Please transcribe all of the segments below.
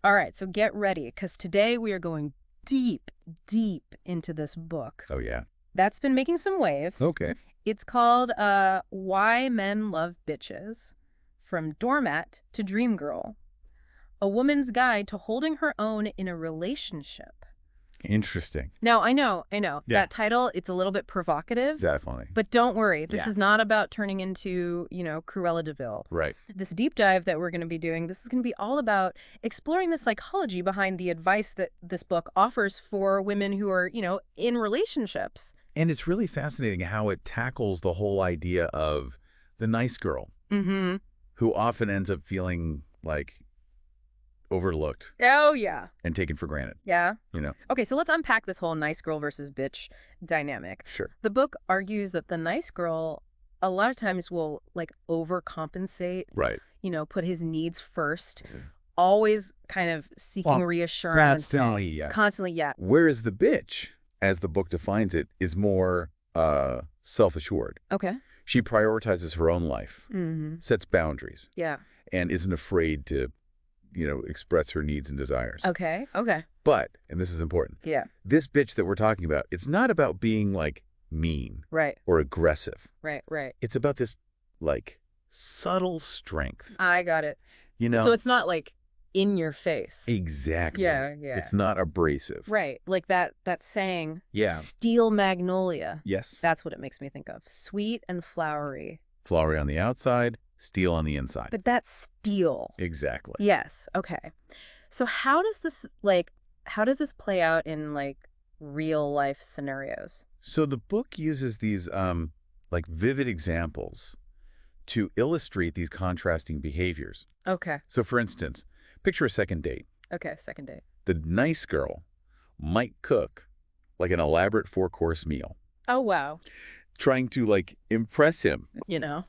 All right, so get ready, because today we are going deep, deep into this book. Oh, yeah. That's been making some waves. Okay. It's called Why Men Love Bitches, From Doormat to Dreamgirl, A Woman's Guide to Holding Her Own in a Relationship. Interesting. Now, I know, Yeah. that title, it's a little bit provocative. Definitely. But don't worry, this Yeah. is not about turning into, Cruella de Vil. Right. This deep dive that we're going to be doing, this is going to be all about exploring the psychology behind the advice that this book offers for women who are, in relationships. And it's really fascinating how it tackles the whole idea of the nice girl Mm-hmm. who often ends up feeling like overlooked Oh, yeah. and taken for granted, Yeah. you know? Okay, so let's unpack this whole nice girl versus bitch dynamic. Sure. The book argues that the nice girl a lot of times will overcompensate, Right. put his needs first, always kind of seeking Well, reassurance. Constantly, yeah. Constantly, yeah. Whereas the bitch, as the book defines it, is more self-assured. Okay. She prioritizes her own life, Mm-hmm. sets boundaries, Yeah. and isn't afraid to, express her needs and desires. Okay. But, and this is important, Yeah. this bitch that we're talking about, it's not about being, mean Right. or aggressive. Right. It's about this, subtle strength, I got it. So it's not in your face. Exactly. Yeah. It's not abrasive. Right. Like that saying, Yeah. steel magnolia. Yes. That's what it makes me think of. Sweet and flowery. Flowery on the outside, steel on the inside. But that's steel. Exactly. Yes. Okay. So how does this play out in real life scenarios? So the book uses these vivid examples to illustrate these contrasting behaviors. Okay. So for instance, picture a second date. Okay. Second date. The nice girl might cook an elaborate 4-course meal, Oh, wow. trying to impress him.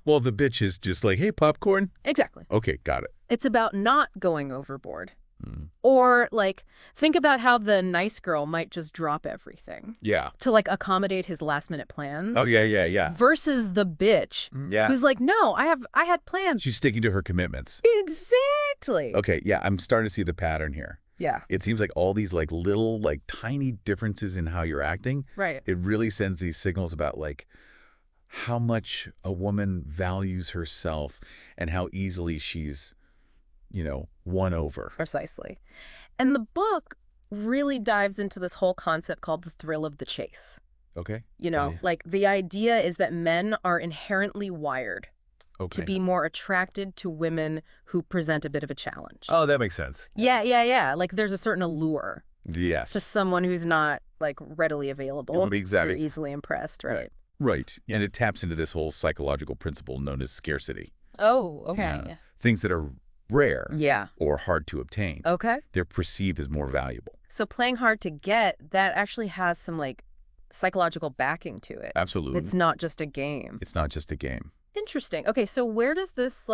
Well, the bitch is just hey, popcorn. Exactly. Okay, got it. It's about not going overboard. Mm. Or think about how the nice girl might just drop everything Yeah. to accommodate his last minute plans. Oh, yeah. Versus the bitch Yeah. who's no, I had plans. She's sticking to her commitments. Exactly. Okay, yeah, I'm starting to see the pattern here. Yeah. It seems like all these little tiny differences in how you're acting, Right. it really sends these signals about how much a woman values herself and how easily she's, won over. Precisely. And the book really dives into this whole concept called the thrill of the chase. Okay. The idea is that men are inherently wired to be more attracted to women who present a bit of a challenge. Oh, that makes sense. Yeah. There's a certain allure Yes. to someone who's not readily available. Exactly. You're easily impressed, right? Right. And it taps into this whole psychological principle known as scarcity. Oh, okay. Yeah. Things that are rare Yeah. or hard to obtain, Okay. they're perceived as more valuable. So playing hard to get, that actually has some psychological backing to it. Absolutely. It's not just a game. It's not just a game. Interesting. Okay, so where does this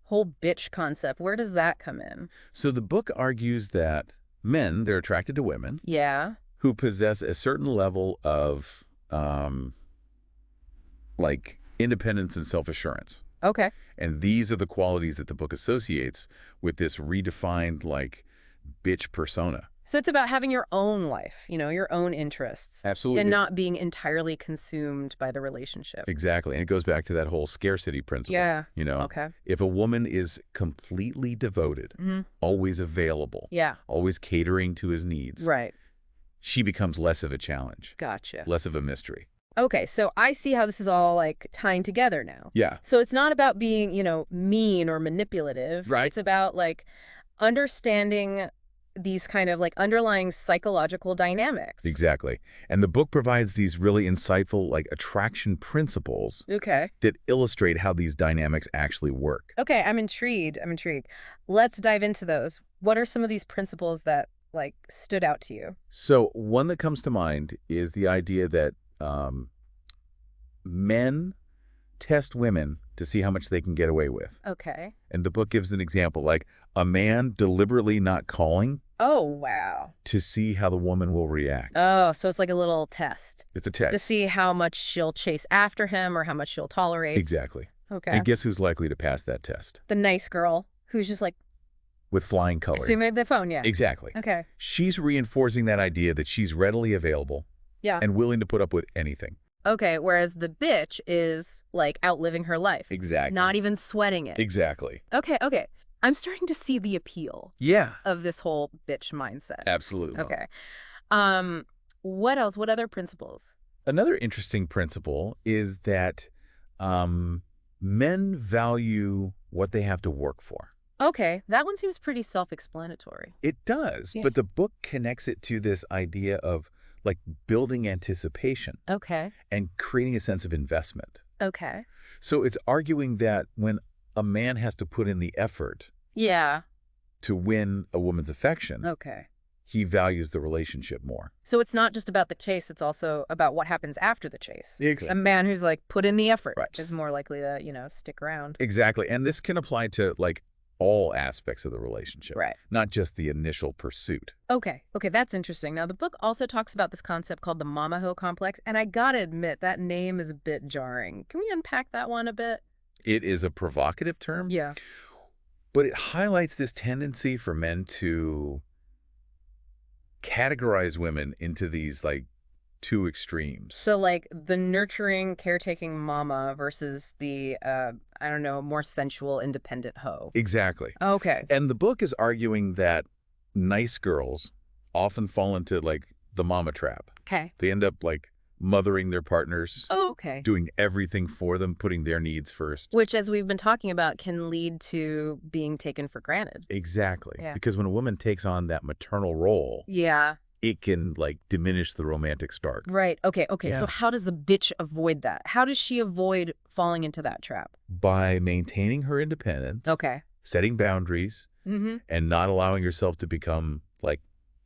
whole bitch concept, where does that come in? So the book argues that men, they're attracted to women Yeah. who possess a certain level of independence and self-assurance. Okay. And these are the qualities that the book associates with this redefined bitch persona. So it's about having your own life, your own interests. Absolutely. And not being entirely consumed by the relationship. Exactly. And it goes back to that whole scarcity principle. Yeah. You know, Okay. if a woman is completely devoted, Mm-hmm. always available, Yeah. always catering to his needs, Right. she becomes less of a challenge, Gotcha. less of a mystery. Okay, so I see how this is all tying together now. Yeah. So it's not about being, mean or manipulative. Right. It's about understanding these kind of underlying psychological dynamics. Exactly. And the book provides these really insightful attraction principles Okay. that illustrate how these dynamics actually work. Okay, I'm intrigued. Let's dive into those. What are some of these principles that stood out to you? So one that comes to mind is the idea that men test women to see how much they can get away with. Okay. And the book gives an example, a man deliberately not calling Oh, wow. to see how the woman will react. Oh, so it's a little test It's a test. to see how much she'll chase after him or how much she'll tolerate. Exactly. Okay. And guess who's likely to pass that test? The nice girl who's just with flying So colors. you made the phone, yeah. Exactly. Okay. She's reinforcing that idea that she's readily available Yeah. and willing to put up with anything. Okay, whereas the bitch is, like, outliving her life. Exactly. Not even sweating it. Exactly. Okay, okay. I'm starting to see the appeal Yeah. of this whole bitch mindset. Absolutely. Okay. What else? What other principles? Another interesting principle is that men value what they have to work for. Okay, that one seems pretty self-explanatory. It does, Yeah. but the book connects it to this idea of like building anticipation Okay. and creating a sense of investment. Okay. So it's arguing that when a man has to put in the effort Yeah. to win a woman's affection, Okay. he values the relationship more. So it's not just about the chase, it's also about what happens after the chase. Exactly. A man who's, like, put in the effort Right. is more likely to, stick around. Exactly. And this can apply to like all aspects of the relationship, Right. not just the initial pursuit. Okay. Okay, that's interesting. Now, the book also talks about this concept called the Mama Ho complex, and I gotta admit, that name is a bit jarring. Can we unpack that one a bit? It is a provocative term, Yeah. but it highlights this tendency for men to categorize women into these like two extremes. So, like, the nurturing, caretaking mama versus the, I don't know, more sensual, independent hoe. Exactly. Okay. And the book is arguing that nice girls often fall into like the mama trap. Okay. They end up like mothering their partners, Oh, okay. doing everything for them, putting their needs first. Which, as we've been talking about, can lead to being taken for granted. Exactly. Yeah. Because when a woman takes on that maternal role, Yeah. it can like diminish the romantic spark. Right. Okay. Okay. Yeah. So how does the bitch avoid that? How does she avoid falling into that trap? By maintaining her independence, Okay. setting boundaries, Mm-hmm. and not allowing herself to become like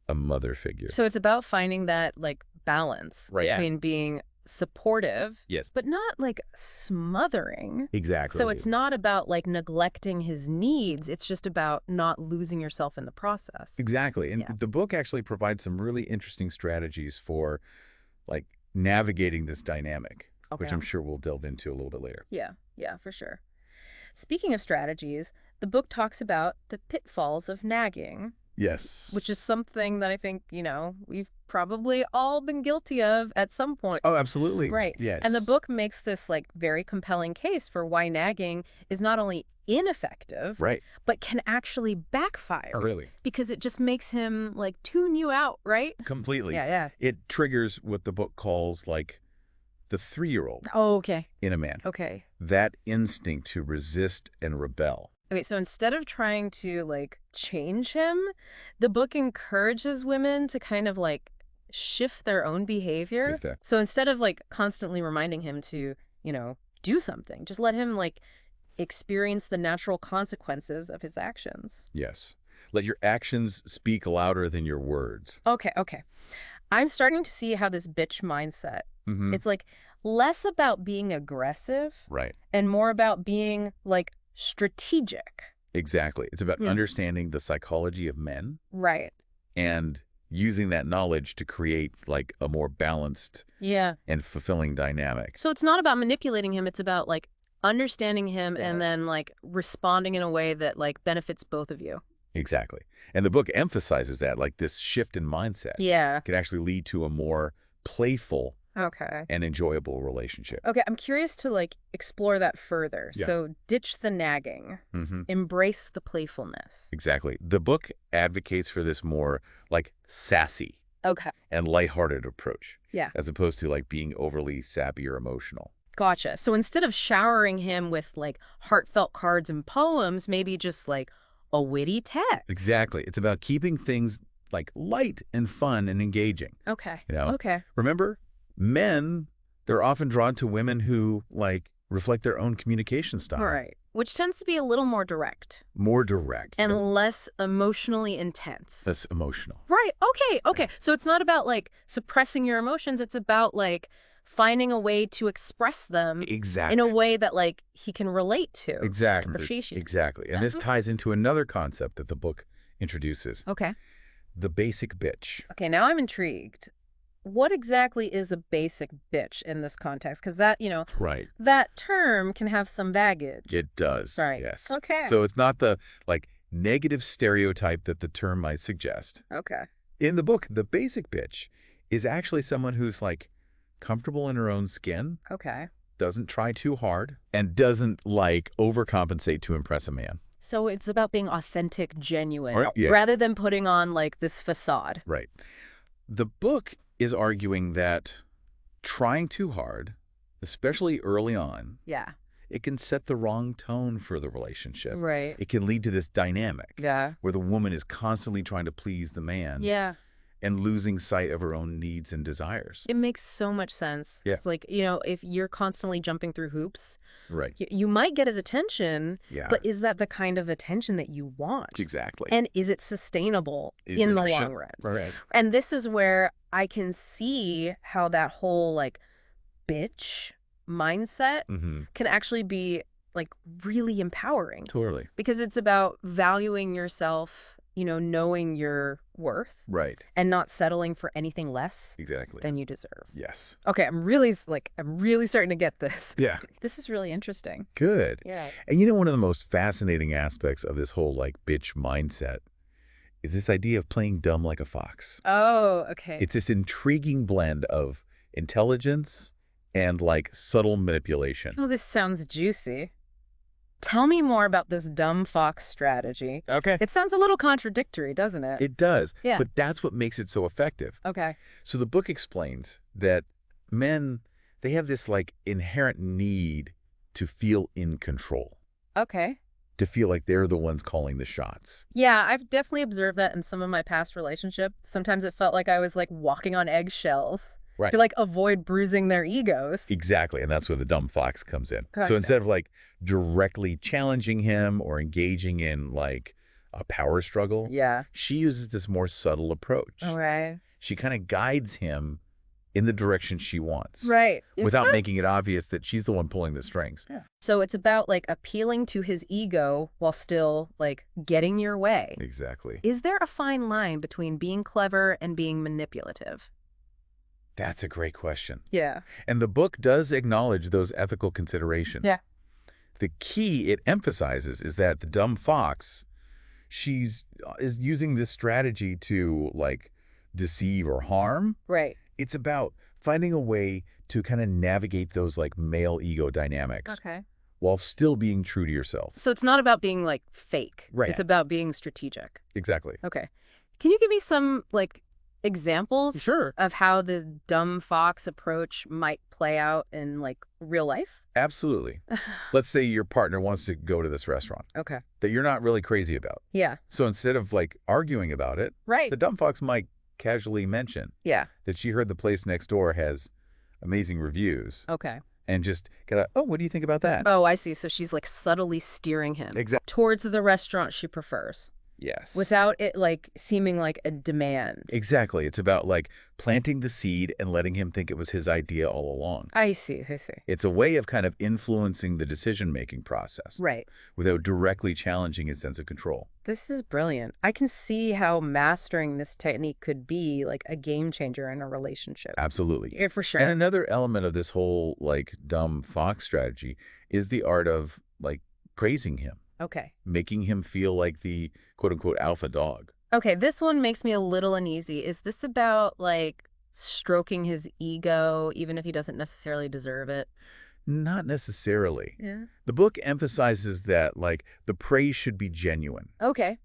a mother figure. So it's about finding that, like, balance Right. Yeah. between being supportive, Yes. but not, like, smothering. Exactly. So it's not about, like, neglecting his needs. It's just about not losing yourself in the process. Exactly. And Yeah. the book actually provides some really interesting strategies for like navigating this dynamic, which Okay. I'm sure we'll delve into a little bit later. Yeah. Yeah, for sure. Speaking of strategies, the book talks about the pitfalls of nagging, Yes. which is something that I think, we've probably all been guilty of at some point. Oh, absolutely. Right. Yes. And the book makes this, like, very compelling case for why nagging is not only ineffective, Right. but can actually backfire. Oh, really? Because it just makes him, like, tune you out, right? Completely. Yeah, yeah. It triggers what the book calls like the 3-year-old Oh, okay. in a man. Okay. That instinct to resist and rebel. Okay, so instead of trying to, like, change him, the book encourages women to kind of, like, shift their own behavior. Exactly. So instead of, like, constantly reminding him to, do something, just let him, like, experience the natural consequences of his actions. Yes. Let your actions speak louder than your words. Okay, okay. I'm starting to see how this bitch mindset, Mm-hmm. it's, like, less about being aggressive Right. and more about being, like, strategic. Exactly. It's about Yeah. understanding the psychology of men Right. and using that knowledge to create like a more balanced Yeah. and fulfilling dynamic. So it's not about manipulating him. It's about, like, understanding him and then, like, responding in a way that, like, benefits both of you. Exactly. And the book emphasizes that like this shift in mindset Yeah. can actually lead to a more playful Okay. and enjoyable relationship. Okay, I'm curious to, like, explore that further. Yeah. So ditch the nagging. Mm-hmm. Embrace the playfulness. Exactly. The book advocates for this more like sassy Okay. and lighthearted approach. Yeah. As opposed to like being overly sappy or emotional. Gotcha. So instead of showering him with, like, heartfelt cards and poems, maybe just, like, a witty text. Exactly. It's about keeping things like light and fun and engaging. Okay. You know? Okay. Remember, men, they're often drawn to women who like reflect their own communication style. All right. Which tends to be a little more direct More direct. and less emotionally intense. That's emotional. Right. Okay. Okay. So it's not about, like, suppressing your emotions. It's about, like, finding a way to express them Exactly. in a way that, like, he can relate to. Exactly. Appreciate. Exactly. And this ties into another concept that the book introduces, Okay. the basic bitch. Okay. Now I'm intrigued. What exactly is a basic bitch in this context? Because that, Right. that term can have some baggage. It does. Right. Yes. Okay. So it's not the like negative stereotype that the term might suggest. Okay. In the book, the basic bitch is actually someone who's like comfortable in her own skin, Okay. doesn't try too hard, and doesn't like overcompensate to impress a man. So it's about being authentic, genuine, Or- yeah. rather than putting on like this facade. Right. The book is arguing that trying too hard, especially early on, Yeah. it can set the wrong tone for the relationship. Right. It can lead to this dynamic Yeah. where the woman is constantly trying to please the man Yeah. and losing sight of her own needs and desires. It makes so much sense. Yeah. It's like, you know, if you're constantly jumping through hoops, Right. you might get his attention, Yeah. but is that the kind of attention that you want? Exactly. And is it sustainable Is in it the a long shot- run? Right. And this is where I can see how that whole like bitch mindset Mm-hmm. can actually be like really empowering, Totally. because it's about valuing yourself, you know, knowing your worth Right. and not settling for anything less Exactly. than you deserve. Yes. Okay, I'm really starting to get this. Yeah. This is really interesting. Good. Yeah. And you know, one of the most fascinating aspects of this whole like bitch mindset is this idea of playing dumb like a fox. Oh, okay. It's this intriguing blend of intelligence and like subtle manipulation. Oh, this sounds juicy. Tell me more about this dumb fox strategy. Okay. It sounds a little contradictory, doesn't it? It does. Yeah. But that's what makes it so effective. Okay. So the book explains that men, they have this like inherent need to feel in control, Okay. to feel like they're the ones calling the shots. Yeah, I've definitely observed that in some of my past relationships. Sometimes it felt like I was like walking on eggshells Right. to like avoid bruising their egos. Exactly. And that's where the dumb fox comes in. Gotcha. So instead of like directly challenging him or engaging in like a power struggle, Yeah. she uses this more subtle approach. All right. She kind of guides him in the direction she wants. Right. Without making it obvious that she's the one pulling the strings. Yeah. So it's about like appealing to his ego while still like getting your way. Exactly. Is there a fine line between being clever and being manipulative? That's a great question. Yeah. And the book does acknowledge those ethical considerations. Yeah. The key it emphasizes is that the dumb fox, is using this strategy to like deceive or harm. Right. It's about finding a way to kind of navigate those like male ego dynamics Okay. while still being true to yourself. So it's not about being like fake. Right. It's about being strategic. Exactly. Okay. Can you give me some like examples Sure. of how this dumb fox approach might play out in like real life? Absolutely. Let's say your partner wants to go to this restaurant Okay. that you're not really crazy about. Yeah. So instead of like arguing about it, Right. the dumb fox might casually mention Yeah. that she heard the place next door has amazing reviews Okay. and just get a, oh, what do you think about that? Oh, I see. So she's like subtly steering him Exactly. towards the restaurant she prefers Yes. without it like seeming like a demand. Exactly. It's about like planting the seed and letting him think it was his idea all along. I see. I see. It's a way of kind of influencing the decision-making process Right. without directly challenging his sense of control. This is brilliant. I can see how mastering this technique could be like a game changer in a relationship. Absolutely. Yeah, for sure. And another element of this whole like dumb fox strategy is the art of like praising him, Okay. making him feel like the quote unquote alpha dog. Okay, this one makes me a little uneasy. Is this about like stroking his ego even if he doesn't necessarily deserve it? Not necessarily. Yeah. The book emphasizes that like the praise should be genuine Okay.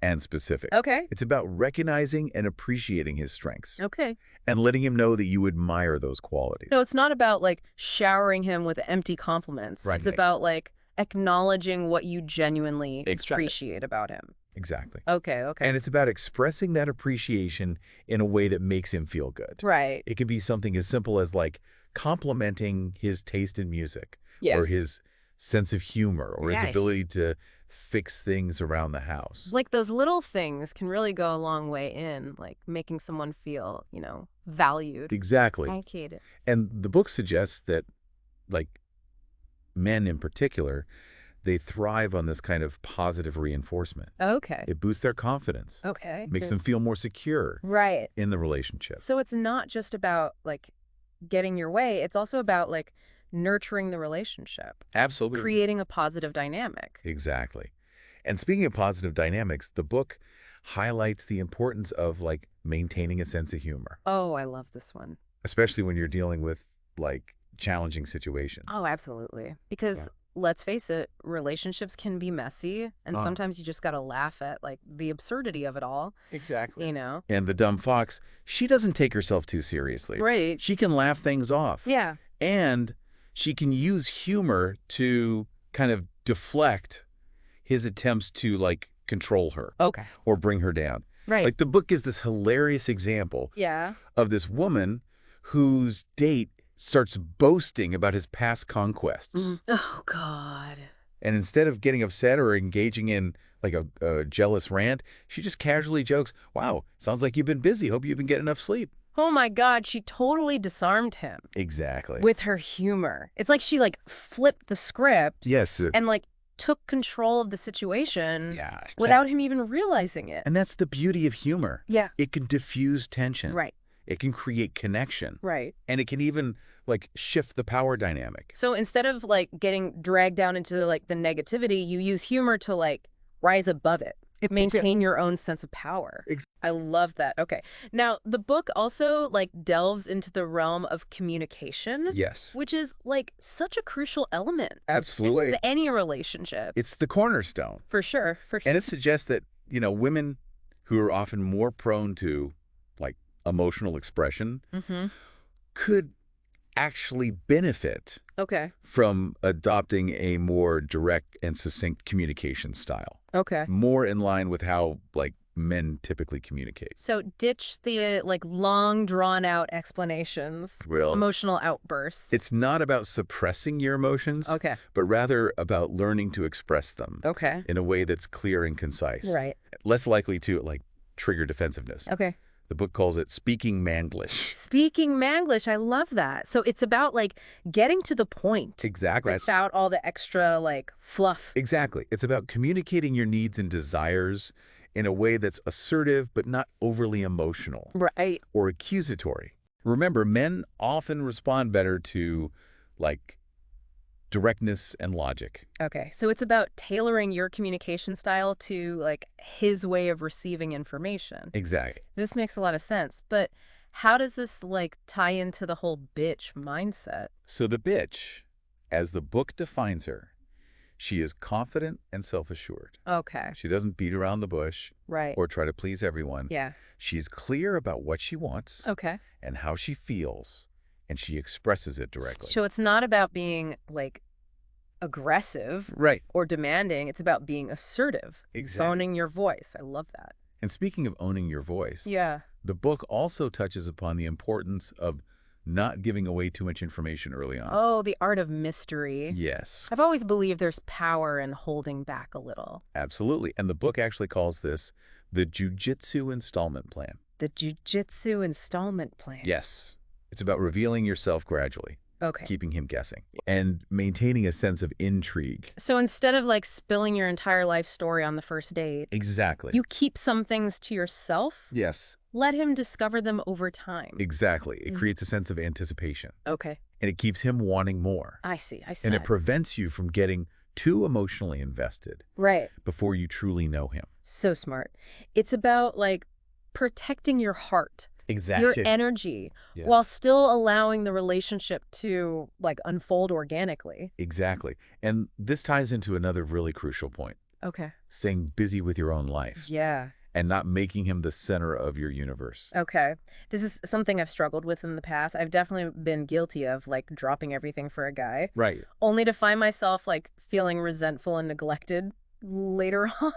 and specific. Okay. It's about recognizing and appreciating his strengths Okay. and letting him know that you admire those qualities. No, it's not about like showering him with empty compliments. Right. It's about like acknowledging what you genuinely Exactly. appreciate about him. Exactly. Okay, okay. And it's about expressing that appreciation in a way that makes him feel good. Right. It can be something as simple as like complimenting his taste in music Yes. or his sense of humor or his Yes. ability to fix things around the house. Like those little things can really go a long way in like making someone feel, you know, valued. Exactly. Appreciated. And the book suggests that like men in particular, they thrive on this kind of positive reinforcement. Okay. It boosts their confidence, Okay. makes Good. them feel more secure Right. in the relationship. So it's not just about like getting your way. It's also about like nurturing the relationship, Absolutely. creating a positive dynamic. Exactly. And speaking of positive dynamics, the book highlights the importance of like maintaining a sense of humor, Oh, I love this one. especially when you're dealing with like challenging situations. Oh, absolutely. Yeah. Because let's face it, relationships can be messy, and Uh, sometimes you just got to laugh at like the absurdity of it all, exactly. you know? And the dumb fox, she doesn't take herself too seriously. Right. She can laugh things off. Yeah. And she can use humor to kind of deflect his attempts to like control her Okay. or bring her down. Right. Like the book is this hilarious example Yeah. of this woman whose date starts boasting about his past conquests. Oh, God. And instead of getting upset or engaging in like a jealous rant, she just casually jokes, "Wow, sounds like you've been busy. Hope you've been getting enough sleep." Oh, my God. She totally disarmed him Exactly. with her humor. It's like she like flipped the script Yes. and like took control of the situation Yeah. without him even realizing it. And that's the beauty of humor. Yeah. It can diffuse tension. Right. It can create connection. Right. And it can even like shift the power dynamic. So instead of like getting dragged down into like the negativity, you use humor to like rise above it. Maintain your own sense of power. I love that. Okay. Now, the book also like delves into the realm of communication, Yes. which is like such a crucial element Absolutely. to any relationship. It's the cornerstone. For sure. For sure. And it suggests that, women who are often more prone to like emotional expression could actually benefit Okay. from adopting a more direct and succinct communication style, Okay. more in line with how like men typically communicate. So ditch the like long drawn out explanations, Well, emotional outbursts. it's not about suppressing your emotions, okay. but rather about learning to express them Okay. in a way that's clear and concise, Right. less likely to like trigger defensiveness. Okay. The book calls it speaking Manglish. Speaking Manglish, I love that. So it's about like getting to the point Exactly. without all the extra like fluff. Exactly. It's about communicating your needs and desires in a way that's assertive but not overly emotional Right. or accusatory. Remember, men often respond better to like directness and logic. Okay. So it's about tailoring your communication style to like his way of receiving information. Exactly. This makes a lot of sense. But how does this like tie into the whole bitch mindset? So the bitch, as the book defines her, she is confident and self-assured. Okay. She doesn't beat around the bush Right. or try to please everyone. Yeah. She's clear about what she wants Okay. and how she feels, and she expresses it directly. So it's not about being like aggressive Right. or demanding. It's about being assertive. Exactly. Owning your voice. I love that. And speaking of owning your voice, Yeah. the book also touches upon the importance of not giving away too much information early on. Oh, the art of mystery. Yes, I've always believed there's power in holding back a little. absolutely. And the book actually calls this the jujitsu installment plan. The jujitsu installment plan. Yes. It's about revealing yourself gradually, Okay. keeping him guessing, and maintaining a sense of intrigue. So instead of like spilling your entire life story on the first date, Exactly. you keep some things to yourself. Yes, Let him discover them over time. exactly. It creates a sense of anticipation, Okay. and it keeps him wanting more. I see. I see. And it prevents you from getting too emotionally invested Right. before you truly know him. So smart. It's about like protecting your heart, your energy, Yeah. while still allowing the relationship to like unfold organically. Exactly. And this ties into another really crucial point, Okay. staying busy with your own life Yeah. and not making him the center of your universe. Okay. This is something I've struggled with in the past. I've definitely been guilty of like dropping everything for a guy, Right. only to find myself like feeling resentful and neglected later on.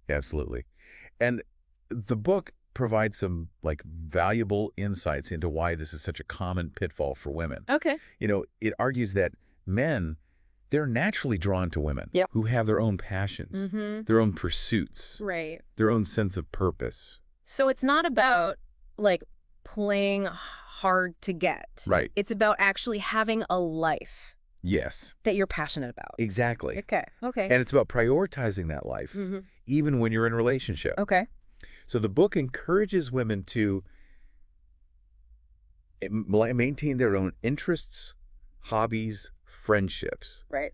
Absolutely. And the book provides some like valuable insights into why this is such a common pitfall for women. Okay. It argues that men, they're naturally drawn to women Yep. who have their own passions, Mm-hmm. their own pursuits, Right. their own sense of purpose. So it's not about like playing hard to get. Right. It's about actually having a life Yes, that you're passionate about. exactly. Okay. Okay. And it's about prioritizing that life, Mm-hmm. even when you're in a relationship. Okay. So the book encourages women to maintain their own interests, hobbies, friendships, Right.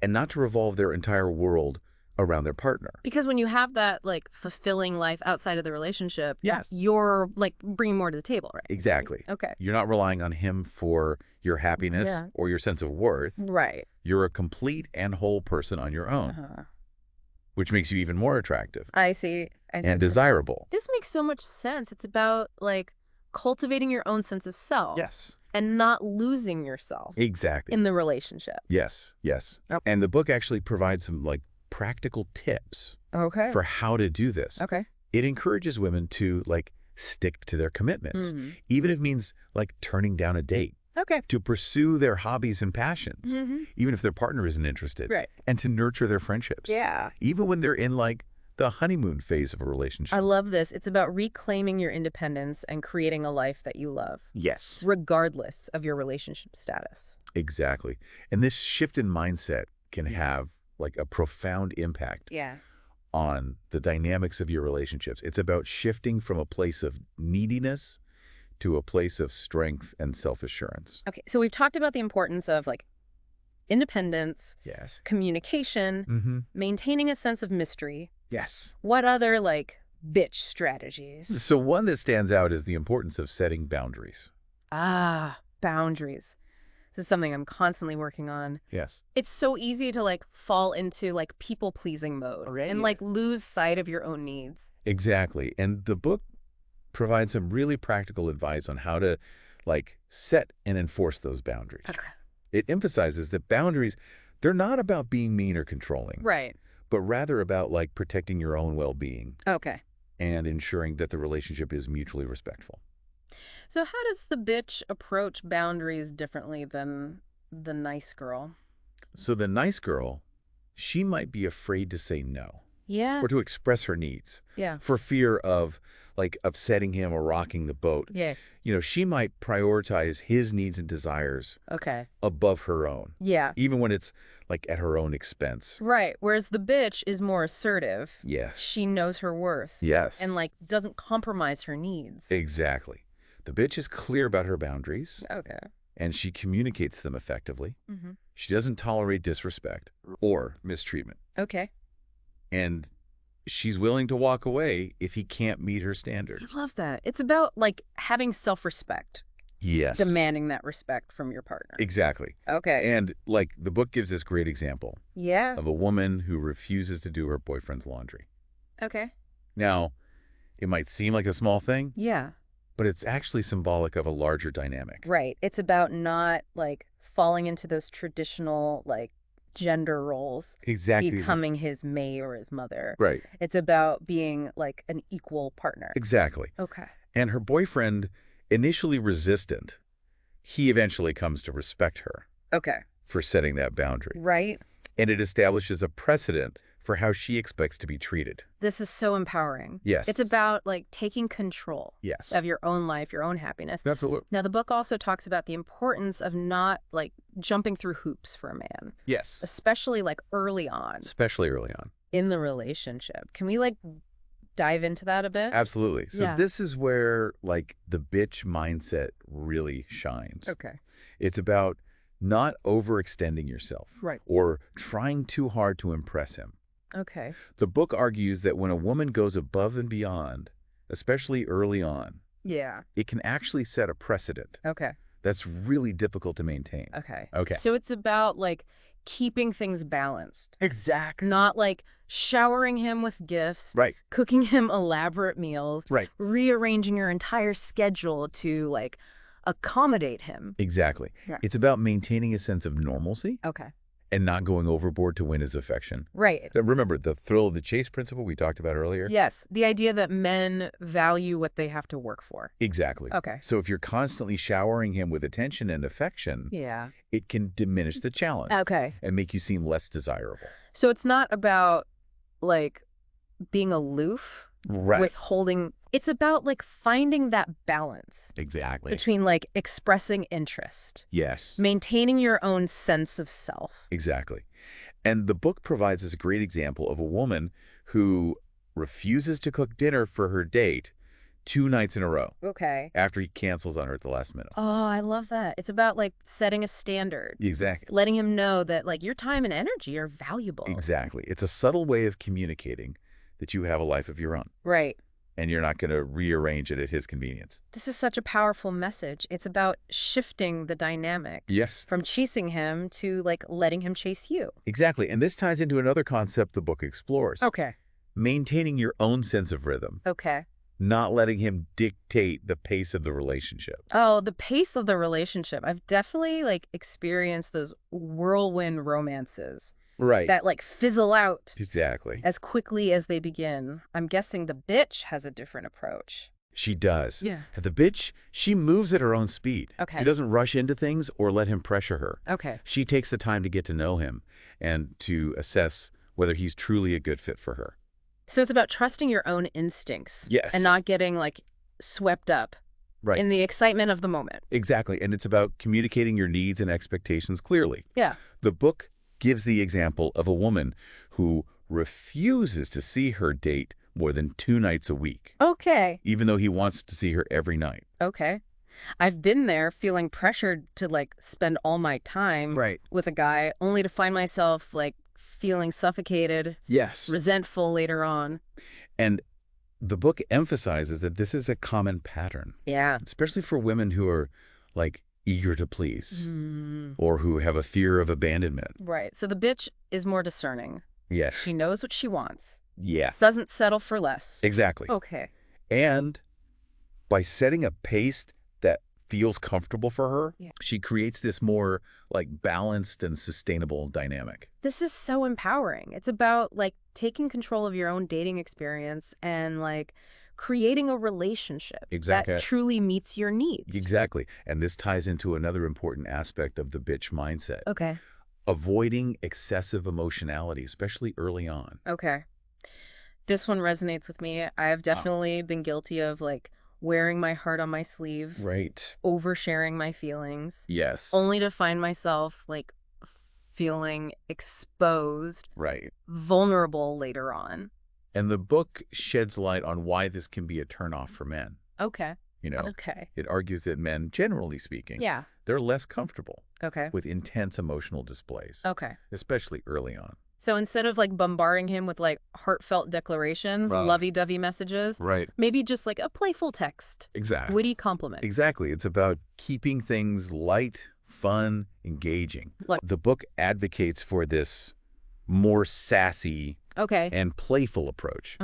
and not to revolve their entire world around their partner. Because when you have that, like, fulfilling life outside of the relationship, Yes. you're, like, bringing more to the table, right? Exactly. Okay. You're not relying on him for your happiness or your sense of worth. Right. You're a complete and whole person on your own, which makes you even more attractive. I see. And desirable. This makes so much sense. It's about, like, cultivating your own sense of self. Yes. And not losing yourself. Exactly. In the relationship. Yes, yes. Oh. And the book actually provides some, like, practical tips for how to do this. Okay. It encourages women to, like, stick to their commitments, even if it means, like, turning down a date. Okay. To pursue their hobbies and passions, even if their partner isn't interested. Right. And to nurture their friendships. Yeah. Even when they're in, like, the honeymoon phase of a relationship. I love this. It's about reclaiming your independence and creating a life that you love. Yes. Regardless of your relationship status. Exactly. And this shift in mindset can have, like, a profound impact on the dynamics of your relationships. It's about shifting from a place of neediness to a place of strength and self-assurance. Okay, so we've talked about the importance of, like, independence, communication, maintaining a sense of mystery. Yes. What other, like, bitch strategies? So one that stands out is the importance of setting boundaries. Ah, boundaries. This is something I'm constantly working on. Yes. It's so easy to, like, fall into, like, people-pleasing mode and, like, lose sight of your own needs. Exactly. And the book provides some really practical advice on how to, like, set and enforce those boundaries. Okay. It emphasizes that boundaries, they're not about being mean or controlling. Right. But rather about, like, protecting your own well-being. Okay. And ensuring that the relationship is mutually respectful. So how does the bitch approach boundaries differently than the nice girl? So the nice girl, she might be afraid to say no. Yeah. Or to express her needs. Yeah. For fear of, like, upsetting him or rocking the boat. Yeah. You know, she might prioritize his needs and desires above her own. Yeah. Even when it's, like, at her own expense. Right. Whereas the bitch is more assertive. Yes. She knows her worth. Yes. And, like, doesn't compromise her needs. Exactly. The bitch is clear about her boundaries. Okay. And she communicates them effectively. She doesn't tolerate disrespect or mistreatment. Okay. And she's willing to walk away if he can't meet her standards. I love that. It's about, like, having self-respect. Yes. Demanding that respect from your partner. Exactly. Okay. And, like, the book gives this great example. Of a woman who refuses to do her boyfriend's laundry. Okay. Now, it might seem like a small thing. Yeah. But it's actually symbolic of a larger dynamic. Right. It's about not, like, falling into those traditional, like, gender roles. Exactly. Becoming his maid or his mother. Right. It's about being, like, an equal partner. Exactly. Okay. And her boyfriend, initially resistant, he eventually comes to respect her. Okay. For setting that boundary. Right. And it establishes a precedent for how she expects to be treated. This is so empowering. Yes. It's about, like, taking control of your own life, your own happiness. Absolutely. Now, the book also talks about the importance of not, like, jumping through hoops for a man. Yes. Especially, like, early on. Especially early on. In the relationship. Can we, like, dive into that a bit? Absolutely. So this is where, like, the bitch mindset really shines. Okay. It's about not overextending yourself. Right. Or trying too hard to impress him. Okay. The book argues that when a woman goes above and beyond, especially early on, it can actually set a precedent. Okay. That's really difficult to maintain. Okay. Okay. So it's about, like, keeping things balanced. Exactly. Not, like, showering him with gifts. Right. Cooking him elaborate meals. Right. Rearranging your entire schedule to, like, accommodate him. Exactly. Yeah. It's about maintaining a sense of normalcy. Okay. And not going overboard to win his affection. Right. Remember the thrill of the chase principle we talked about earlier? Yes. The idea that men value what they have to work for. Exactly. Okay. So if you're constantly showering him with attention and affection, it can diminish the challenge. Okay. And make you seem less desirable. So it's not about, like, being aloof. Right. Withholding. It's about, like, finding that balance. Exactly. Between, like, expressing interest. Yes. Maintaining your own sense of self. Exactly. And the book provides us a great example of a woman who refuses to cook dinner for her date 2 nights in a row. Okay. After he cancels on her at the last minute. Oh, I love that. It's about, like, setting a standard. Exactly. Letting him know that, like, your time and energy are valuable. Exactly. It's a subtle way of communicating that you have a life of your own. Right. And you're not going to rearrange it at his convenience. This is such a powerful message. It's about shifting the dynamic. Yes. From chasing him to, like, letting him chase you. Exactly. And this ties into another concept the book explores. Okay. Maintaining your own sense of rhythm. Okay. Not letting him dictate the pace of the relationship. Oh, the pace of the relationship. I've definitely, like, experienced those whirlwind romances. Right. That, like, fizzle out. Exactly. As quickly as they begin. I'm guessing the bitch has a different approach. She does. Yeah. The bitch, she moves at her own speed. Okay. She doesn't rush into things or let him pressure her. Okay. She takes the time to get to know him and to assess whether he's truly a good fit for her. So it's about trusting your own instincts. Yes. And not getting, like, swept up. Right. In the excitement of the moment. Exactly. And it's about communicating your needs and expectations clearly. Yeah. The book gives the example of a woman who refuses to see her date more than 2 nights a week. Okay. Even though he wants to see her every night. Okay. I've been there feeling pressured to, like, spend all my time with a guy only to find myself, like, feeling suffocated. Yes. Resentful later on. And the book emphasizes that this is a common pattern. Yeah. Especially for women who are, like, eager to please. Or who have a fear of abandonment. Right. So the bitch is more discerning. Yes. She knows what she wants. Yeah. Doesn't settle for less. Exactly. Okay. And by setting a pace that feels comfortable for her, she creates this more, like, balanced and sustainable dynamic. This is so empowering. It's about, like, taking control of your own dating experience and, like, creating a relationship that truly meets your needs. Exactly. And this ties into another important aspect of the bitch mindset. Okay. Avoiding excessive emotionality, especially early on. Okay. This one resonates with me. I have definitely been guilty of, like, wearing my heart on my sleeve. Right. Oversharing my feelings. Yes. Only to find myself, like, feeling exposed. Right. Vulnerable later on. And the book sheds light on why this can be a turnoff for men. Okay. You know, okay. It argues that men, generally speaking, they're less comfortable with intense emotional displays. Okay. Especially early on. So instead of, like, bombarding him with, like, heartfelt declarations, lovey-dovey messages, maybe just, like, a playful text. Exactly. Witty compliment. Exactly. It's about keeping things light, fun, engaging. Look. The book advocates for this more sassy and playful approach,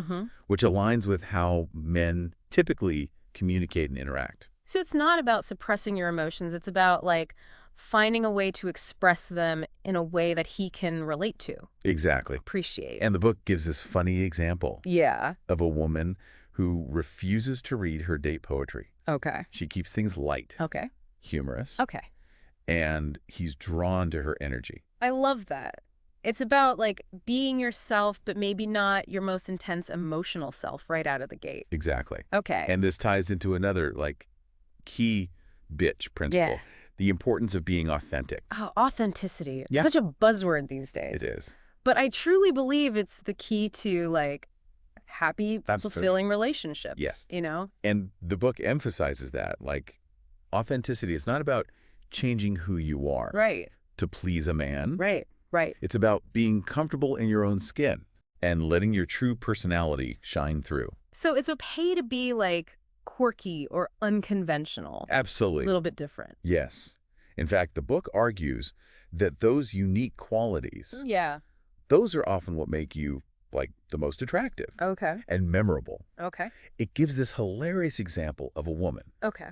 which aligns with how men typically communicate and interact. So it's not about suppressing your emotions. It's about, like, finding a way to express them in a way that he can relate to. Exactly. Appreciate. And the book gives this funny example of a woman who refuses to read her date poetry. Okay. She keeps things light. Okay. Humorous. Okay. And he's drawn to her energy. I love that. It's about, like, being yourself, but maybe not your most intense emotional self right out of the gate. Exactly. Okay. And this ties into another, like, key bitch principle. The importance of being authentic. Oh, authenticity. It's such a buzzword these days. It is. But I truly believe it's the key to, like, happy, fulfilling relationships. Yes. You know? And the book emphasizes that, like, authenticity is not about changing who you are. Right. To please a man. Right. Right. It's about being comfortable in your own skin and letting your true personality shine through. So it's okay to be, like, quirky or unconventional. Absolutely. A little bit different. Yes. In fact, the book argues that those unique qualities, those are often what make you, like, the most attractive. Okay. And memorable. Okay. It gives this hilarious example of a woman. Okay.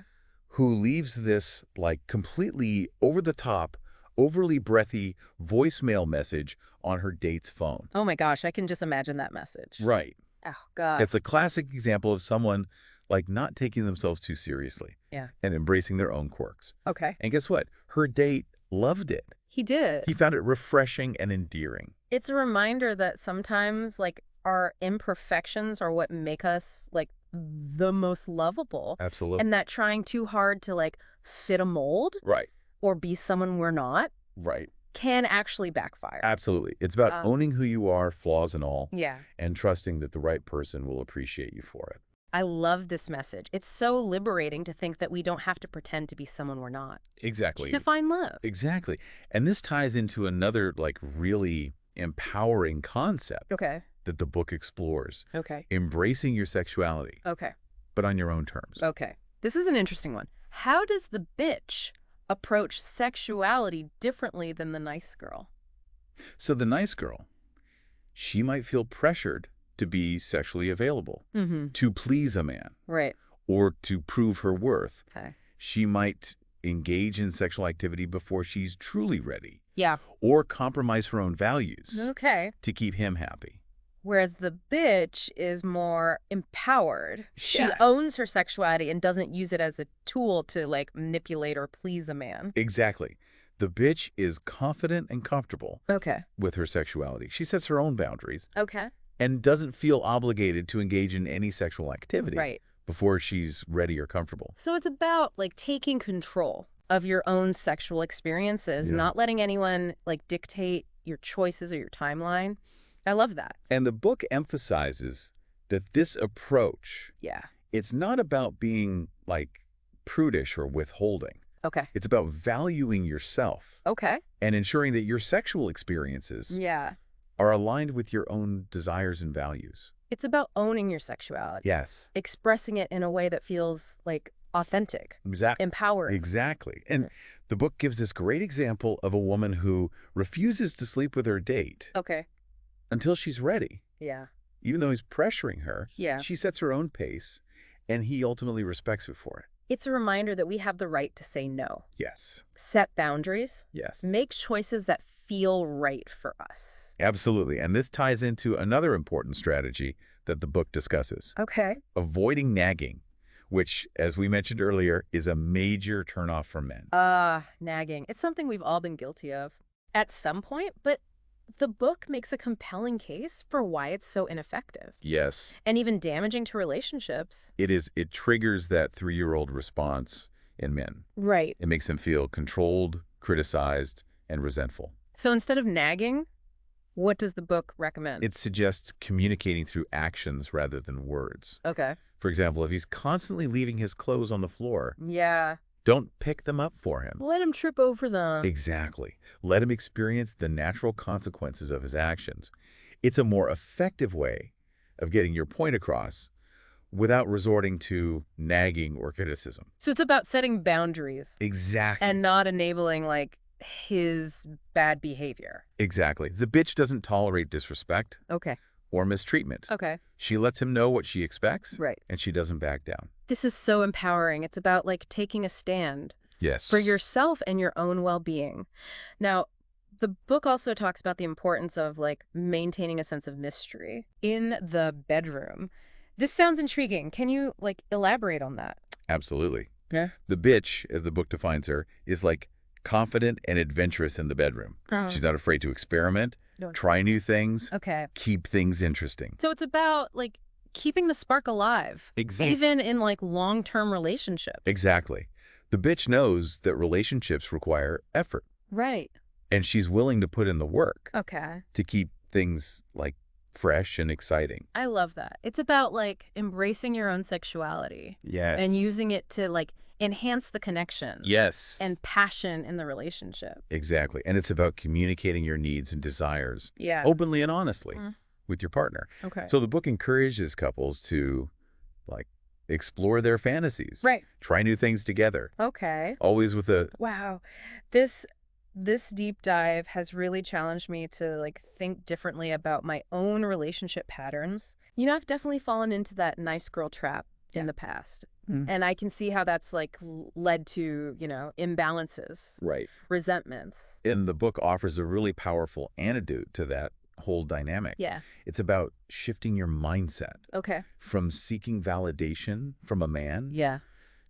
Who leaves this, like, completely over-the-top, overly breathy voicemail message on her date's phone. Oh my gosh, I can just imagine that message. Right. Oh, God. It's a classic example of someone, like, not taking themselves too seriously. Yeah. And embracing their own quirks. Okay. And guess what? Her date loved it. He did. He found it refreshing and endearing. It's a reminder that sometimes, like, our imperfections are what make us, like, the most lovable. Absolutely. And that trying too hard to, like, fit a mold. Right. Or be someone we're not. Right. Can actually backfire. Absolutely. It's about owning who you are, flaws and all. Yeah. And trusting that the right person will appreciate you for it. I love this message. It's so liberating to think that we don't have to pretend to be someone we're not. Exactly. To find love. Exactly. And this ties into another, like, really empowering concept Okay. that the book explores. Okay. Embracing your sexuality. Okay. But on your own terms. Okay. This is an interesting one. How does the bitch approach sexuality differently than the nice girl? So the nice girl, she might feel pressured to be sexually available, to please a man, right, or to prove her worth. Okay. She might engage in sexual activity before she's truly ready. Yeah. Or compromise her own values. Okay. To keep him happy. Whereas the bitch is more empowered. She owns her sexuality and doesn't use it as a tool to, like, manipulate or please a man. Exactly. The bitch is confident and comfortable with her sexuality. She sets her own boundaries. Okay. And doesn't feel obligated to engage in any sexual activity Right. before she's ready or comfortable. So it's about, like, taking control of your own sexual experiences, not letting anyone, like, dictate your choices or your timeline. I love that. And the book emphasizes that this approach, it's not about being, like, prudish or withholding. Okay. It's about valuing yourself. Okay. And ensuring that your sexual experiences are aligned with your own desires and values. It's about owning your sexuality. Yes. Expressing it in a way that feels, like, authentic. Exactly. Empowering. Exactly. And the book gives this great example of a woman who refuses to sleep with her date. Okay. Until she's ready. Yeah. Even though he's pressuring her, she sets her own pace, and he ultimately respects her for it. It's a reminder that we have the right to say no. Yes. Set boundaries. Yes. Make choices that feel right for us. Absolutely. And this ties into another important strategy that the book discusses. Okay. Avoiding nagging, which, as we mentioned earlier, is a major turnoff for men. Nagging. It's something we've all been guilty of at some point, but the book makes a compelling case for why it's so ineffective. Yes. And even damaging to relationships. It is. It triggers that 3-year-old response in men. Right. It makes them feel controlled, criticized, and resentful. So instead of nagging, what does the book recommend? It suggests communicating through actions rather than words. Okay. For example, if he's constantly leaving his clothes on the floor, don't pick them up for him. Let him trip over them. Exactly. Let him experience the natural consequences of his actions. It's a more effective way of getting your point across without resorting to nagging or criticism. So it's about setting boundaries. Exactly. And not enabling, like, his bad behavior. Exactly. The bitch doesn't tolerate disrespect. Okay. Or mistreatment. Okay. She lets him know what she expects. Right. And she doesn't back down. This is so empowering. It's about, like, taking a stand. Yes. For yourself and your own well-being. Now, the book also talks about the importance of, like, maintaining a sense of mystery in the bedroom. This sounds intriguing. Can you, like, elaborate on that? Absolutely. Yeah. The bitch, as the book defines her, is, like, confident and adventurous in the bedroom. She's not afraid to experiment, try new things, keep things interesting. So it's about, like, keeping the spark alive. Exactly. Even in, like, long-term relationships. Exactly. The bitch knows that relationships require effort. Right. And she's willing to put in the work. Okay. To keep things, like, fresh and exciting. I love that. It's about, like, embracing your own sexuality. Yes. And using it to, like, enhance the connection. Yes. And passion in the relationship. Exactly. And it's about communicating your needs and desires. Yeah. Openly and honestly with your partner. Okay. So the book encourages couples to, like, explore their fantasies. Right. Try new things together. Okay. Always with a... Wow. This deep dive has really challenged me to, like, think differently about my own relationship patterns. You know, I've definitely fallen into that nice girl trap in the past. And I can see how that's, like, led to, you know, imbalances. Right. Resentments. And the book offers a really powerful antidote to that whole dynamic. Yeah. It's about shifting your mindset. Okay. From seeking validation from a man. Yeah.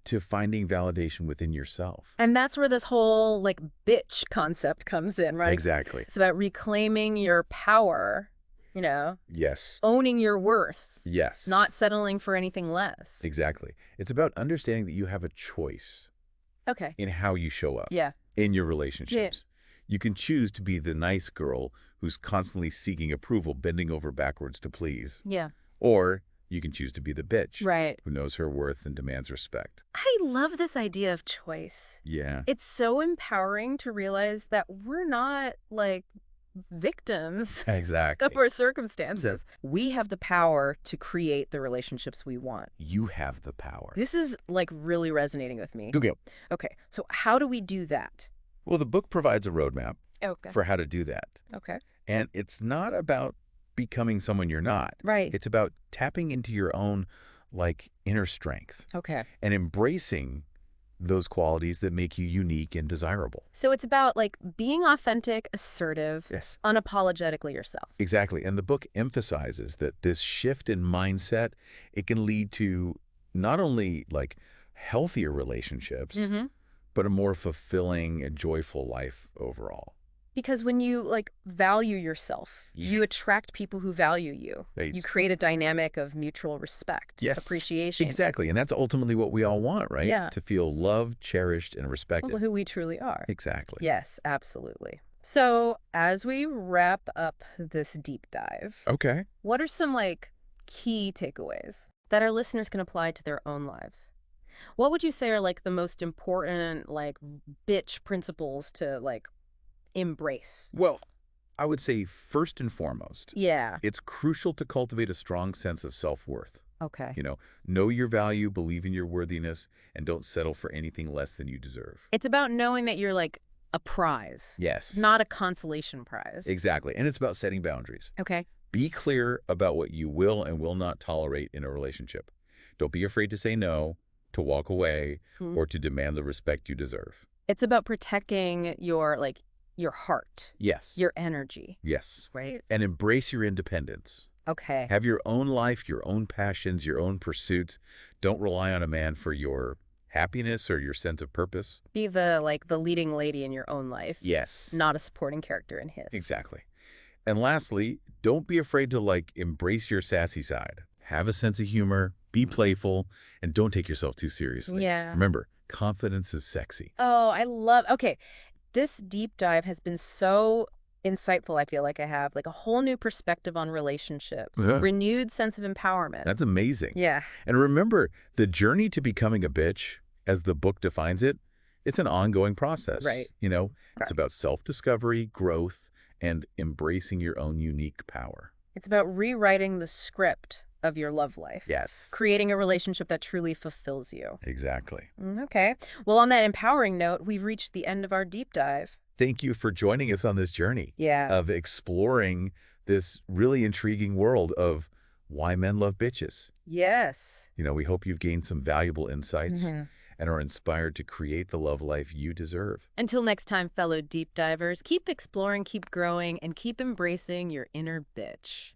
To finding validation within yourself. And that's where this whole, like, bitch concept comes in, right? Exactly. It's about reclaiming your power, you know? Yes. Owning your worth. Yes. Not settling for anything less. Exactly. It's about understanding that you have a choice. Okay. In how you show up. Yeah. In your relationships. Yeah. You can choose to be the nice girl who's constantly seeking approval, bending over backwards to please. Yeah. Or You can choose to be the bitch. Right. Who knows her worth and demands respect. I love this idea of choice. Yeah. It's so empowering to realize that we're not, like, victims Exactly. of our circumstances. We have the power to create the relationships we want. You have the power. This is, like, really resonating with me. Okay. Okay, so how do we do that? Well, the book provides a roadmap Okay. for how to do that. Okay. And it's not about becoming someone you're not. Right. It's about tapping into your own, like, inner strength. Okay. And embracing those qualities that make you unique and desirable. So it's about, like, being authentic, assertive, Yes. unapologetically yourself. Exactly. And the book emphasizes that this shift in mindset, it can lead to not only, like, healthier relationships, but a more fulfilling and joyful life overall. Because when you, like, value yourself, you attract people who value you. Right. You create a dynamic of mutual respect, Yes, appreciation. Exactly. And that's ultimately what we all want, right? Yeah. To feel loved, cherished, and respected. Well, who we truly are. Exactly. Yes, absolutely. So as we wrap up this deep dive, Okay. what are some, like, key takeaways that our listeners can apply to their own lives? What would you say are, like, the most important, like, bitch principles to, like, embrace? Well, I would say first and foremost, Yeah. it's crucial to cultivate a strong sense of self-worth. Okay. Know your value, believe in your worthiness, and don't settle for anything less than you deserve. It's about knowing that you're, like, a prize. Yes. Not a consolation prize. Exactly. And it's about setting boundaries. Okay. Be clear about what you will and will not tolerate in a relationship. Don't be afraid to say no, to walk away, or to demand the respect you deserve. It's about protecting your, like, your heart. Yes. Your energy. Yes. Right? And embrace your independence. Okay. Have your own life, your own passions, your own pursuits. Don't rely on a man for your happiness or your sense of purpose. Be the leading lady in your own life. Yes. Not a supporting character in his. Exactly. And lastly, don't be afraid to, like, embrace your sassy side. Have a sense of humor, be playful, and don't take yourself too seriously. Yeah. Remember, confidence is sexy. Oh, I love, okay. This deep dive has been so insightful. I feel like I have, like, a whole new perspective on relationships, renewed sense of empowerment. That's amazing. Yeah. And remember, the journey to becoming a bitch, as the book defines it, it's an ongoing process. Right. It's about self-discovery, growth, and embracing your own unique power. It's about rewriting the script of your love life. Yes. Creating a relationship that truly fulfills you. Exactly. Okay. Well, on that empowering note, we've reached the end of our deep dive. Thank you for joining us on this journey of exploring this really intriguing world of why men love bitches. Yes. We hope you've gained some valuable insights and are inspired to create the love life you deserve. Until next time, fellow deep divers, keep exploring, keep growing, and keep embracing your inner bitch.